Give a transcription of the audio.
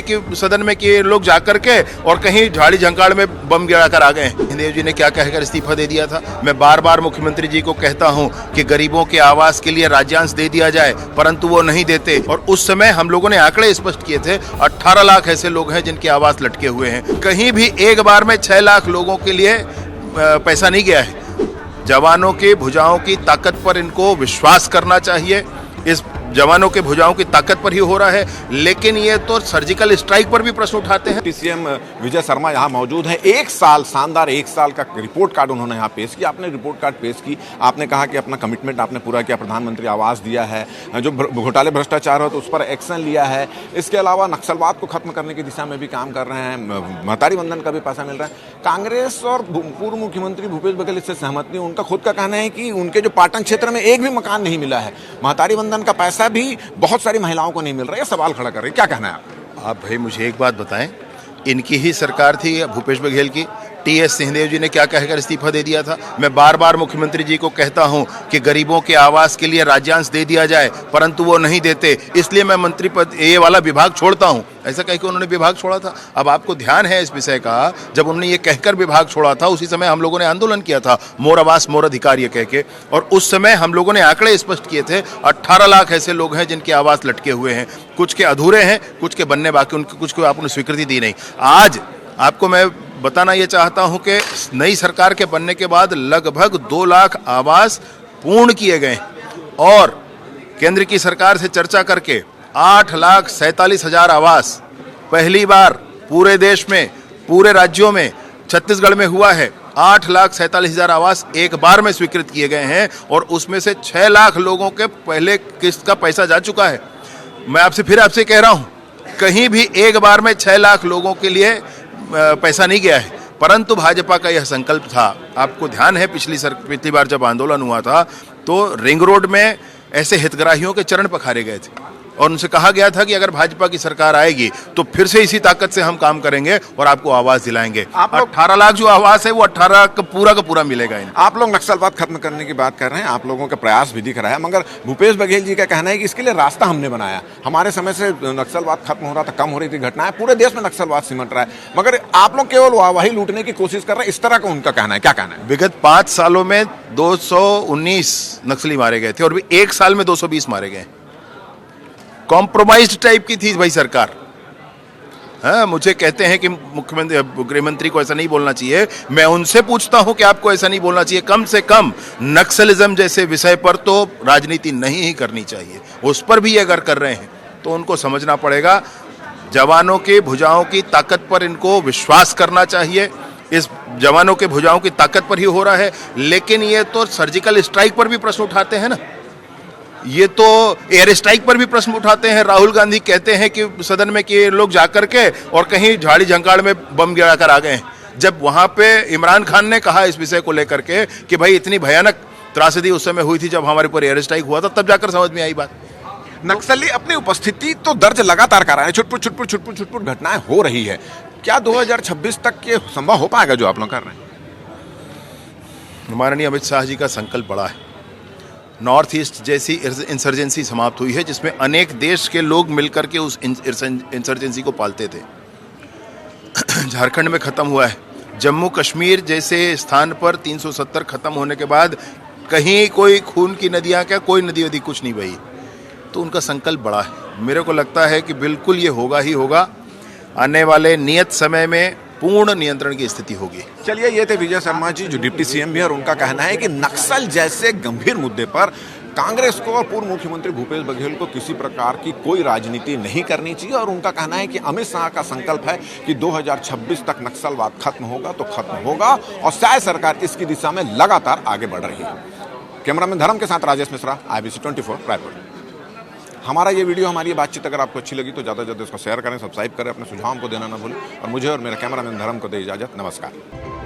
कि सदन में कि लोग जाकर के और कहीं झाड़ी झंकाड़ में बम गिरा कर आ गए। सिंहदेव जी ने क्या कहकर इस्तीफा दे दिया था। मैं बार बार मुख्यमंत्री जी को कहता हूं कि गरीबों के आवास के लिए राज्यांश दे दिया जाए, परंतु वो नहीं देते। और उस समय हम लोगों ने आंकड़े स्पष्ट किए थे, 18 लाख ऐसे लोग हैं जिनके आवास लटके हुए हैं। कहीं भी एक बार में 6 लाख लोगों के लिए पैसा नहीं गया है। जवानों की भुजाओं की ताकत पर इनको विश्वास करना चाहिए। इस जवानों के भुजाओं की ताकत पर ही हो रहा है, लेकिन ये तो सर्जिकल स्ट्राइक पर भी प्रश्न उठाते हैं। सीएम विजय शर्मा यहाँ मौजूद है। एक साल शानदार, एक साल का रिपोर्ट कार्ड उन्होंने यहाँ पेश किया। आपने रिपोर्ट कार्ड पेश की, आपने कहा कि अपना कमिटमेंट आपने पूरा किया, प्रधानमंत्री आवास दिया है, जो घोटाले भ्रष्टाचार हो तो उस पर एक्शन लिया है। इसके अलावा नक्सलवाद को खत्म करने की दिशा में भी काम कर रहे हैं, महतारी वंदन का भी पैसा मिल रहा है। कांग्रेस और पूर्व मुख्यमंत्री भूपेश बघेल इससे सहमत नहीं। उनका खुद का कहना है कि उनके जो पाटन क्षेत्र में एक भी मकान नहीं मिला है, महतारी वंदन का पैसा भी बहुत सारी महिलाओं को नहीं मिल रहा है। सवाल खड़ा कर रहे हैं, क्या कहना है आप भाई मुझे एक बात बताएं, इनकी ही सरकार थी भूपेश बघेल की, टीएस सिंहदेव जी ने क्या कहकर इस्तीफा दे दिया था। मैं बार बार मुख्यमंत्री जी को कहता हूं कि गरीबों के आवास के लिए राज्यांश दे दिया जाए, परंतु वो नहीं देते, इसलिए मैं मंत्री पद ये वाला विभाग छोड़ता हूं। ऐसा कह के उन्होंने विभाग छोड़ा था। अब आपको ध्यान है इस विषय का, जब उन्होंने ये कहकर विभाग छोड़ा था उसी समय हम लोगों ने आंदोलन किया था, मोर आवास मोर अधिकार ये कह के, और उस समय हम लोगों ने आंकड़े स्पष्ट किए थे, 18 लाख ऐसे लोग हैं जिनके आवास लटके हुए हैं। कुछ के अधूरे हैं, कुछ के बनने बाकी, उनके कुछ को आपने स्वीकृति दी नहीं। आज आपको मैं बताना ये चाहता हूं कि नई सरकार के बनने के बाद लगभग 2 लाख आवास पूर्ण किए गए और केंद्र की सरकार से चर्चा करके 8,47,000 आवास पहली बार पूरे देश में, पूरे राज्यों में, छत्तीसगढ़ में हुआ है। 8,47,000 आवास एक बार में स्वीकृत किए गए हैं और उसमें से 6 लाख लोगों के पहले किस्त का पैसा जा चुका है। मैं आपसे फिर कह रहा हूं, कहीं भी एक बार में 6 लाख लोगों के लिए पैसा नहीं गया है, परंतु भाजपा का यह संकल्प था। आपको ध्यान है पिछली बार जब आंदोलन हुआ था तो रिंग रोड में ऐसे हितग्राहियों के चरण पखारे गए थे और उनसे कहा गया था कि अगर भाजपा की सरकार आएगी तो फिर से इसी ताकत से हम काम करेंगे और आपको आवास दिलाएंगे। आप 18 लाख जो आवास है वो 18 का पूरा मिलेगा। आप लोग नक्सलवाद खत्म करने की बात कर रहे हैं, आप लोगों का प्रयास भी दिख रहा है, मगर भूपेश बघेल जी का कहना है कि इसके लिए रास्ता हमने बनाया। हमारे समय से नक्सलवाद खत्म हो रहा था, कम हो रही थी घटनाएं, पूरे देश में नक्सलवाद सिमट रहा है, मगर आप लोग केवल वाहवाही लूटने की कोशिश कर रहे हैं। इस तरह का उनका कहना है, क्या कहना है? विगत 5 सालों में 219 नक्सली मारे गए थे और एक साल में 220 मारे गए। कॉम्प्रोमाइज्ड टाइप की थी भाई सरकार। हाँ, मुझे कहते हैं कि मुख्यमंत्री गृह मंत्री को ऐसा नहीं बोलना चाहिए। मैं उनसे पूछता हूं कि आपको ऐसा नहीं बोलना चाहिए। कम से कम नक्सलिज्म जैसे विषय पर तो राजनीति नहीं ही करनी चाहिए। उस पर भी अगर कर रहे हैं तो उनको समझना पड़ेगा, जवानों की भुजाओं की ताकत पर इनको विश्वास करना चाहिए। इस जवानों के भुजाओं की ताकत पर ही हो रहा है, लेकिन ये तो सर्जिकल स्ट्राइक पर भी प्रश्न उठाते हैं ना, ये तो एयर स्ट्राइक पर भी प्रश्न उठाते हैं। राहुल गांधी कहते हैं कि सदन में कि लोग जाकर के और कहीं झाड़ी झंकाड़ में बम गिरा कर आ गए। जब वहां पे इमरान खान ने कहा इस विषय को लेकर के कि भाई इतनी भयानक त्रासदी उस समय हुई थी जब हमारे ऊपर एयर स्ट्राइक हुआ था, तब जाकर समझ में आई बात। नक्सली अपनी उपस्थिति तो दर्ज लगातार कर रहे हैं, छुटपुट घटनाएं हो रही है। क्या 2026 तक ये संभव हो पाएगा जो आप लोग कर रहे हैं? माननीय अमित शाह जी का संकल्प बड़ा है। नॉर्थ ईस्ट जैसी इंसर्जेंसी समाप्त हुई है जिसमें अनेक देश के लोग मिलकर के उस इंसर्जेंसी को पालते थे। झारखंड में खत्म हुआ है। जम्मू कश्मीर जैसे स्थान पर 370 खत्म होने के बाद कहीं कोई खून की नदियां, क्या कोई नदी वदी कुछ नहीं बही। तो उनका संकल्प बड़ा है। मेरे को लगता है कि बिल्कुल ये होगा ही होगा। आने वाले नियत समय में पूर्ण नियंत्रण की स्थिति होगी। चलिए, ये थे विजय शर्मा जी जो डिप्टी सीएम भी है, और उनका कहना है कि नक्सल जैसे गंभीर मुद्दे पर कांग्रेस को और पूर्व मुख्यमंत्री भूपेश बघेल को किसी प्रकार की कोई राजनीति नहीं करनी चाहिए। और उनका कहना है कि अमित शाह का संकल्प है कि 2026 तक नक्सलवाद खत्म होगा तो खत्म होगा, और शायद सरकार इसकी दिशा में लगातार आगे बढ़ रही है। कैमरामैन धर्म के साथ राजेश मिश्रा, IBC 24 रायपुर। हमारा ये वीडियो, हमारी ये बातचीत अगर आपको अच्छी लगी तो ज़्यादा से ज़्यादा इसको शेयर करें, सब्सक्राइब करें, अपने सुझाव को देना ना भूलें, और मुझे और मेरे कैमरामैन धर्म को दे इजाज़त। नमस्कार।